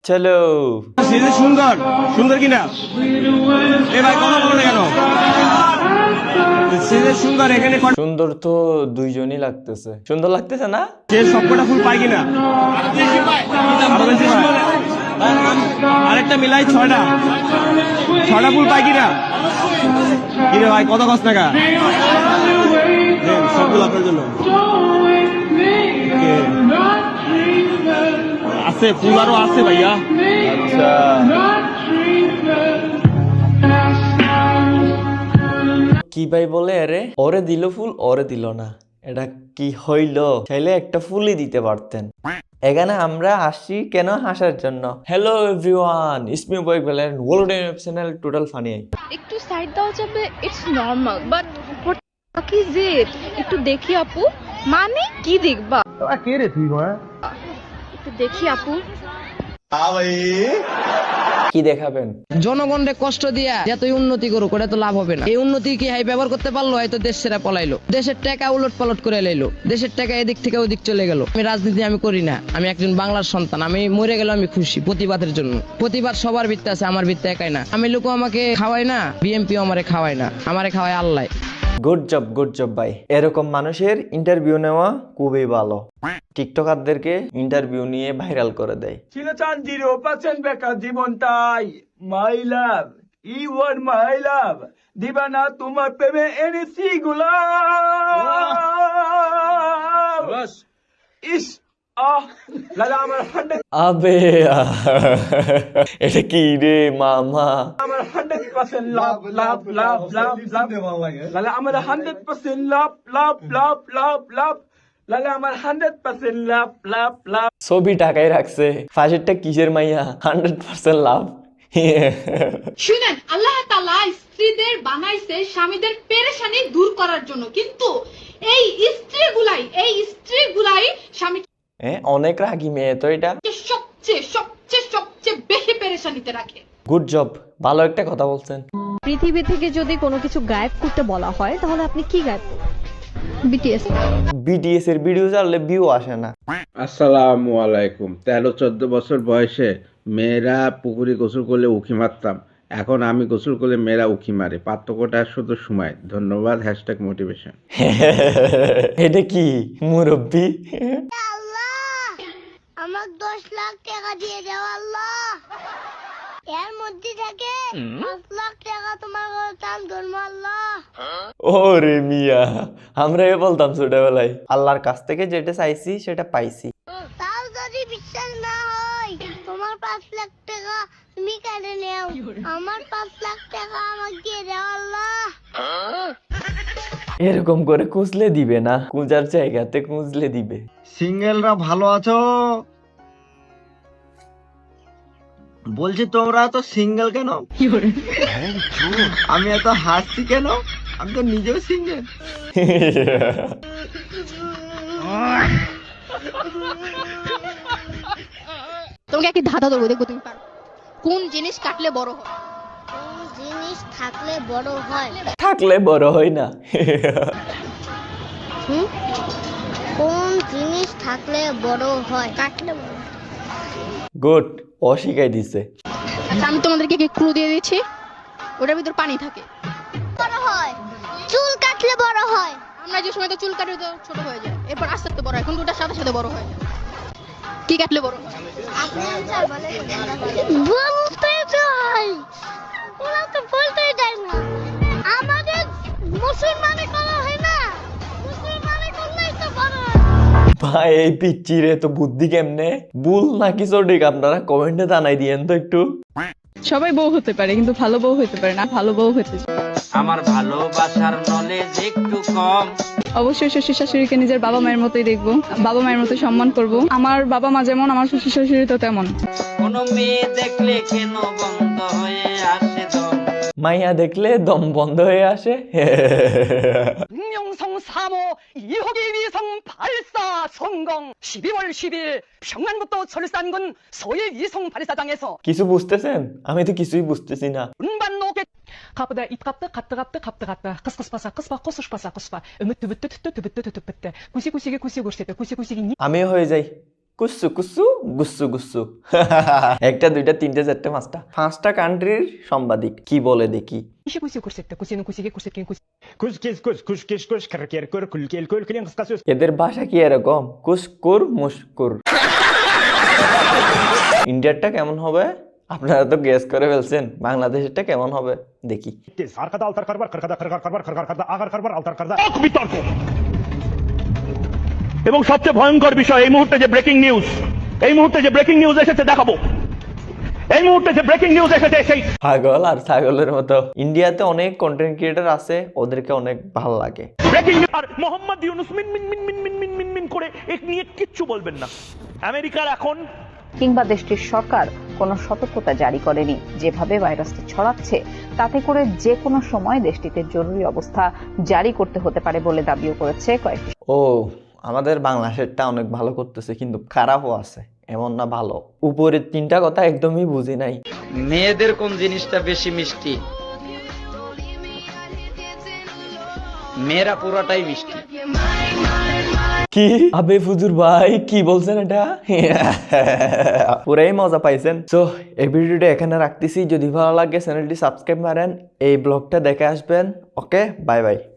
চলো। সুন্দর সুন্দর কিনা এ ভাই কথা বলো না কেন? সুন্দর এখানে সুন্দর তো দুইজনই লাগতেছে। সুন্দর লাগতেছে না? সে সবকটা ফুল পাই কিনা? আরো বেশি পায়। আরেকটা মিলাই ছয়টা ফুল পাই কিনা? কিরে ভাই কত কষ্ট টাকা সবগুলো আপনার জন্য আছে, ফুল আরো আছে ভাইয়া। আচ্ছা কি ভাই বলে আরে ওরে দিল ফুল ওরে দিল না, এটা কি হইল? চাইলে একটা ফুলই দিতে পারতেন। এখানে আমরা আসছি কেন? হাসার জন্য। হ্যালো এভরিওয়ান, ইসমি বয় বেলেন ওয়ার্ল্ড চ্যানেল টোটাল ফানি। একটু সাইড দেওয়া যাবে, it's normal but what is it? একটু দেখি আপু, মানে কি দেখবা? কে রে তুই মা? একটু দেখি আপু। কি দেখাবেন? জনগণকে কষ্ট দিয়া যতই উন্নতি করুক ওটা তো লাভ হবে না। এই উন্নতি কি হাই ব্যবহার করতে পারলো? হয়তো দেশ ছেড়ে পলাইলো, দেশের টাকা উলট পালট করে লাইলো, দেশের টাকা এদিক থেকে ওদিক চলে গেল। আমি রাজনীতি আমি করি না, আমি একজন বাংলার সন্তান। আমি মরে গেল আমি খুশি প্রতিবাদের জন্য। প্রতিবাদ সবার ভিত্তি আছে, আমার ভিত্তি একাই না। আমি লোক আমাকে খাওয়াই না, বিএমপি আমারে খাওয়ায় না, আমারে খাওয়ায় আল্লাহ। গুড জব ভাই। এরকম মানুষের ইন্টারভিউ নেওয়া খুবই ভালো। টিকটকারদেরকে ইন্টারভিউ নিয়ে ভাইরাল করে দেয়। ছিল চান 0% বেকার জীবনটাই মাই লাভ, ইউ আর মাই লাভ, দিবা না তোমার প্রেমে এনেছি গোলাপ। ইস আহ লালা আমার 100 আবে এটা কি রে মামা? আমার 100% লাভ লাভ লাভ লাভ লাভ লালা আমার 100% লাভ লাভ লাভ লাভ লাভ লালা আমার 100% লাভ লাভ লাভ। ছবি টাকাই রাখছে, ফাঁসিরটা কিসের মাইয়া? 100% লাভ। শুনেন, আল্লাহ তাআলা স্ত্রীদের বানাইছে স্বামীদের পেরেশানি দূর করার জন্য, কিন্তু এই স্ত্রীগুলাই স্বামীকে অনেক রাগি মেয়ে তো এটা। সবচেয়ে সবচেয়ে সবচেয়ে বেশি পেরেশানিতে রাখে। গুড জব, ভালো একটা কথা বলছেন। পৃথিবী থেকে যদি কোনো কিছু গায়েব করতে বলা হয় তাহলে আপনি কি গায়েব করবেন? বিটিএস। বিটিএস এর ভিডিও চাললে ভিউ আসে না। আসসালামু আলাইকুম। 13-14 বছর বয়সে মেয়েরা পুকুরে গোসল করলে উঁকি মারতাম, এখন আমি গোসল করলে মেয়েরা উঁকি মারে। পার্থক্যটা শুধু সময়। ধন্যবাদ। #মোটিভেশন। এটা কি মুরব্বি? আমার 10 লাখ টাকা দিয়ে দাও আল্লাহ, এর মধ্যে থেকে 5 লাখ টাকা তোমার দান ধর্ম আল্লাহ। ওরে মিয়া, আমরা এ বলতাম ছোটবেলায়, আল্লাহর কাছ থেকে যেটা চাইছি সেটা পাইছি। তাও যদি বিশ্বাস না হয়, তোমার 5 লাখ টাকা তুমি কেটে নাও, আমার 5 লাখ টাকা আমাকে দিয়ে দাও আল্লাহ। এরকম করে খুঁজলে দিবে না, খুঁজার জায়গাতে খুঁজলে দিবে। সিঙ্গেলরা ভালো আছো? বলছি তোমরা তো সিঙ্গেল কেন? আমি এত হাসছি কেন? আমি তো নিজেও সিঙ্গেল। তোমাকে একটি ধাঁধা দেবো, দেখবো তুমি পারো। কোন জিনিস কাটলে বড় হয়? কোন জিনিস থাকলে বড় হয়? থাকলে বড় হয় না। কোন জিনিস থাকলে বড় হয়? কাটলে বড় হয়। গুড, ও শিখাই দিছে। আচ্ছা, আমি তোমাদেরকে কি ক্লু দিয়ে দিচ্ছি, ওটার ভিতর পানি থাকে। বড় হয়, চুল কাটলে বড় হয়। আমরা যে সময় তো চুল কাটি তো ছোট হয়ে যায়, এরপর আস্তে আস্তে বড় হয়, কিন্তু ওটার সাথে সাথে বড় হয়। কি কাটলে বড় হয়? আপনি আনসার বলেন। বলতে চাই, ওরা তো বলতেই দেয় না। আমাদের মুসলমানে করা হয় না, মুসলমানে করলেই তো বড় হয়। ভাই এই পিচ্চিরে তো বুদ্ধি কেমনে? ভুল নাকি সঠিক আপনারা কমেন্টে জানাই দিয়েন তো একটু। সবাই বউ হতে পারে কিন্তু ভালো বউ হতে পারে না, ভালো বউ হতে চায়। আমার ভালোবাসার নলেজ একটু কম। অবশ্যই শ্বশুর শাশুড়িকে নিজের বাবা মায়ের মতোই দেখবো, বাবা মায়ের মতো সম্মান করব। আমার বাবা মা যেমন আমার শ্বশুর শাশুড়ি তো তেমন। কোন মেয়ে দেখলে কেন বন্ধ হয়ে আসে দম? মাইয়া দেখলে দম বন্ধ হয়ে আসে। 응명성 3호 2호기 위성 발사 성공. 12월 10일 평안북도 철산군 소일 위성 발사장에서 কিছু বুঝতেছেন? আমি তো কিছুই বুঝতেছি না। 운반 로켓 kapıda it kaptı kattı kaptı kaptı kattı kıs kıs pasa kıs pa kosuş pasa kıs pa ümit tübüttü tüttü tübüttü tütüp bitti kusi kusigi kusi gursete kusi kusigi আমিও হয়ে যাই কুসু কুসু গুসু গুসু একটা দুইটা তিনটে চারটে পাঁচটা কান্ট্রির সাংবাদিক কি বলে দেখি। এদের ভাষা কি এরকম কুসকুর মুস্কুর। ইন্ডিয়ারটা কেমন হবে আপনারা তো গেস করে ফেলছেন, বাংলাদেশেরটা কেমন হবে দেখি। বিতর্ক এবং সবচেয়ে ভয়ঙ্কর বিষয় এই মুহূর্তে যে ব্রেকিং নিউজ এসেছে দেখাবো। এই মুহূর্তে যে ব্রেকিং নিউজ এসেছে সেই পাগল আর ছাগলের মতো। ইন্ডিয়াতে অনেক কন্টেন্ট ক্রিয়েটর আছে, ওদেরকে অনেক ভালো লাগে। ব্রেকিং আর মোহাম্মদ ইউনুস মিন মিন মিন মিন মিন মিন মিন মিন করে এক নিয়ে কিচ্ছু বলবেন না। আমেরিকার এখন কিংবা দেশটির সরকার কোনো সতর্কতা জারি করেনি। যেভাবে ভাইরাসটি ছড়াচ্ছে তাতে করে যে কোনো সময় দেশটিতে জরুরি অবস্থা জারি করতে হতে পারে বলে দাবিও করেছে কয়েকটি। ও আমাদের বাংলাদেশেরটা অনেক ভালো করতেছে, কিন্তু খারাপও আছে, এমন না ভালো। উপরের তিনটা কথা একদমই বুঝি নাই। মেয়েদের কোন জিনিসটা বেশি মিষ্টি? মেয়েরা পুরোটাই মিষ্টি। কি আবে ফুজুর ভাই কি বলছেন এটা? পুরাই মজা পাইছেন। তো এই ভিডিওটা এখানে রাখতেছি, যদি ভালো লাগে চ্যানেলটি সাবস্ক্রাইব মারেন, এই ব্লগটা দেখে আসবেন। ওকে, বাই বাই।